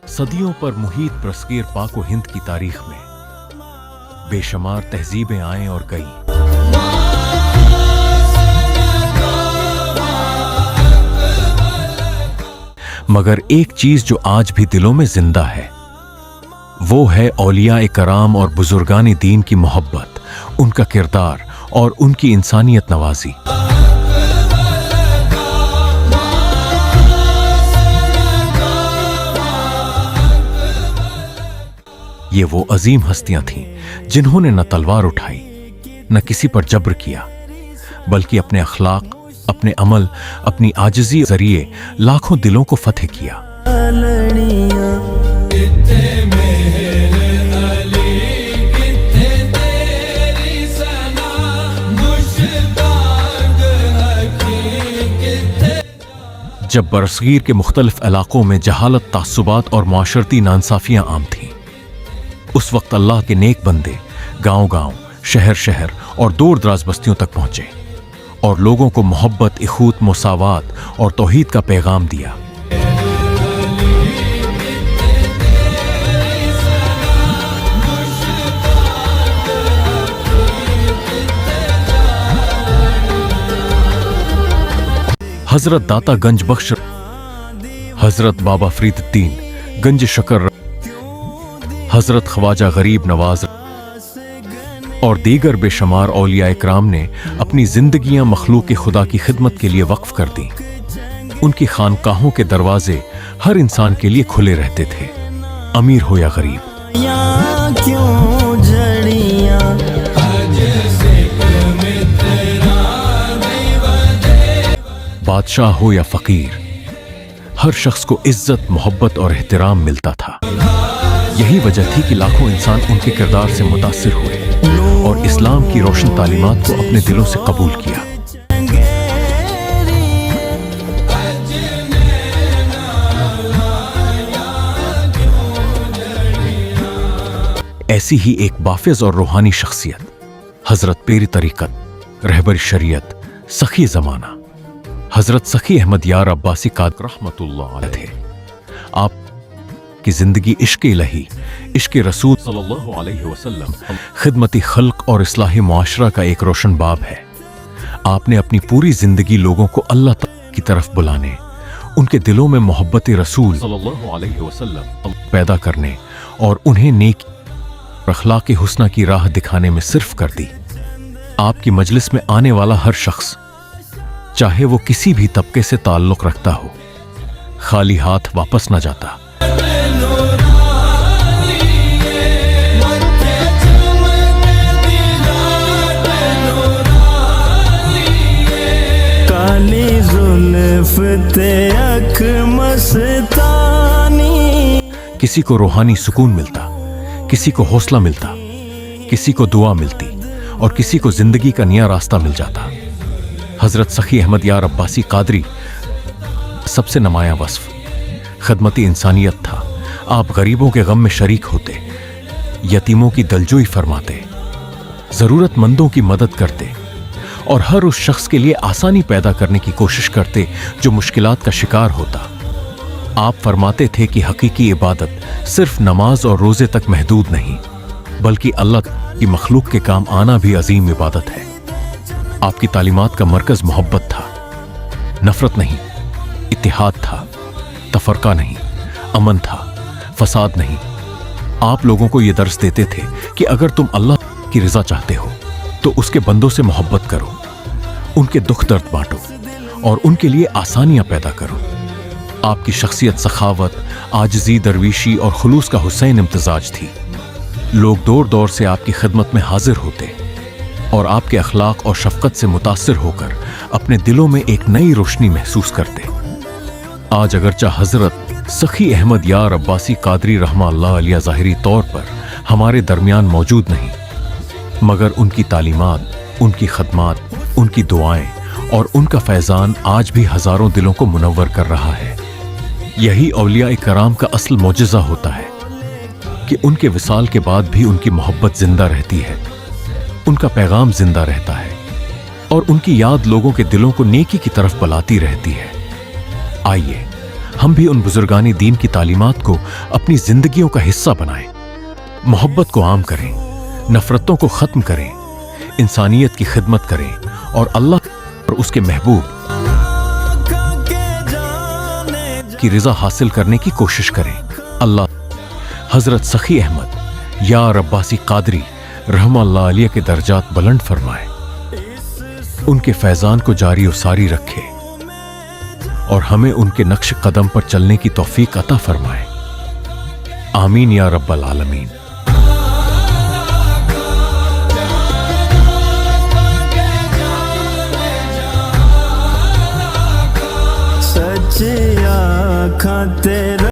صدیوں پر محیط برصغیر پاک و ہند کی تاریخ میں بے شمار تہذیبیں آئیں اور گئیں، مگر ایک چیز جو آج بھی دلوں میں زندہ ہے وہ ہے اولیاء کرام اور بزرگان دین کی محبت، ان کا کردار اور ان کی انسانیت نوازی۔ یہ وہ عظیم ہستیاں تھیں جنہوں نے نہ تلوار اٹھائی، نہ کسی پر جبر کیا، بلکہ اپنے اخلاق، اپنے عمل، اپنی عاجزی ذریعے لاکھوں دلوں کو فتح کیا۔ جب برصغیر کے مختلف علاقوں میں جہالت، تعصبات اور معاشرتی ناانصافیاں عام تھیں، اس وقت اللہ کے نیک بندے گاؤں گاؤں، شہر شہر اور دور دراز بستیوں تک پہنچے اور لوگوں کو محبت، اخوت، مساوات اور توحید کا پیغام دیا۔ حضرت داتا گنج بخش، حضرت بابا فرید الدین گنج شکر، حضرت خواجہ غریب نواز اور دیگر بے شمار اولیاء اکرام نے اپنی زندگیاں مخلوق خدا کی خدمت کے لیے وقف کر دیں۔ ان کی خانقاہوں کے دروازے ہر انسان کے لیے کھلے رہتے تھے، امیر ہو یا غریب، بادشاہ ہو یا فقیر، ہر شخص کو عزت، محبت اور احترام ملتا تھا۔ یہی وجہ تھی کہ لاکھوں انسان ان کے کردار سے متاثر ہوئے اور اسلام کی روشن تعلیمات کو اپنے دلوں سے قبول کیا۔ ایسی ہی ایک بافز اور روحانی شخصیت حضرت پیر طریقت، رہبر شریعت، سخی زمانہ حضرت سخی احمد یار عباسی قادری رحمۃ اللہ علیہ تھے۔ آپ کی زندگی عشق الہی، عشق رسول صلی اللہ علیہ وسلم، خدمت خلق اور اصلاح معاشرہ کا ایک روشن باب ہے۔ آپ نے اپنی پوری زندگی لوگوں کو اللہ تعالی کی طرف بلانے، ان کے دلوں میں محبت رسول صلی اللہ علیہ وسلم پیدا کرنے اور انہیں نیک اخلاق حسنہ کی راہ دکھانے میں صرف کر دی۔ آپ کی مجلس میں آنے والا ہر شخص، چاہے وہ کسی بھی طبقے سے تعلق رکھتا ہو، خالی ہاتھ واپس نہ جاتا۔ کالی زلف اک مستانی، کسی کو روحانی سکون ملتا، کسی کو حوصلہ ملتا، کسی کو دعا ملتی اور کسی کو زندگی کا نیا راستہ مل جاتا۔ حضرت سخی احمد یار عباسی قادری سب سے نمایاں وصف خدمتی انسانیت تھا۔ آپ غریبوں کے غم میں شریک ہوتے، یتیموں کی دلجوئی فرماتے، ضرورت مندوں کی مدد کرتے اور ہر اس شخص کے لیے آسانی پیدا کرنے کی کوشش کرتے جو مشکلات کا شکار ہوتا۔ آپ فرماتے تھے کہ حقیقی عبادت صرف نماز اور روزے تک محدود نہیں، بلکہ اللہ کی مخلوق کے کام آنا بھی عظیم عبادت ہے۔ آپ کی تعلیمات کا مرکز محبت تھا، نفرت نہیں، اتحاد تھا، تفرقہ نہیں، امن تھا، فساد نہیں۔ آپ لوگوں کو یہ درس دیتے تھے کہ اگر تم اللہ کی رضا چاہتے ہو تو اس کے بندوں سے محبت کرو، ان کے دکھ درد بانٹو اور ان کے لیے آسانیاں پیدا کرو۔ آپ کی شخصیت سخاوت، عاجزی، درویشی اور خلوص کا حسین امتزاج تھی۔ لوگ دور دور سے آپ کی خدمت میں حاضر ہوتے اور آپ کے اخلاق اور شفقت سے متاثر ہو کر اپنے دلوں میں ایک نئی روشنی محسوس کرتے۔ آج اگرچہ حضرت سخی احمد یار عباسی قادری رحمہ اللہ علیہ ظاہری طور پر ہمارے درمیان موجود نہیں، مگر ان کی تعلیمات، ان کی خدمات، ان کی دعائیں اور ان کا فیضان آج بھی ہزاروں دلوں کو منور کر رہا ہے۔ یہی اولیاء کرام کا اصل معجزہ ہوتا ہے کہ ان کے وصال کے بعد بھی ان کی محبت زندہ رہتی ہے، ان کا پیغام زندہ رہتا ہے اور ان کی یاد لوگوں کے دلوں کو نیکی کی طرف بلاتی رہتی ہے۔ آئیے ہم بھی ان بزرگان دین کی تعلیمات کو اپنی زندگیوں کا حصہ بنائیں، محبت کو عام کریں، نفرتوں کو ختم کریں، انسانیت کی خدمت کریں اور اللہ اور اس کے محبوب کی رضا حاصل کرنے کی کوشش کریں۔ اللہ حضرت سخی احمد یار عباسی قادری رحمہ اللہ علیہ کے درجات بلند فرمائے، ان کے فیضان کو جاری و ساری رکھے اور ہمیں ان کے نقش قدم پر چلنے کی توفیق عطا فرمائے۔ آمین یا رب العالمین۔ سچی آنکھاں تیرا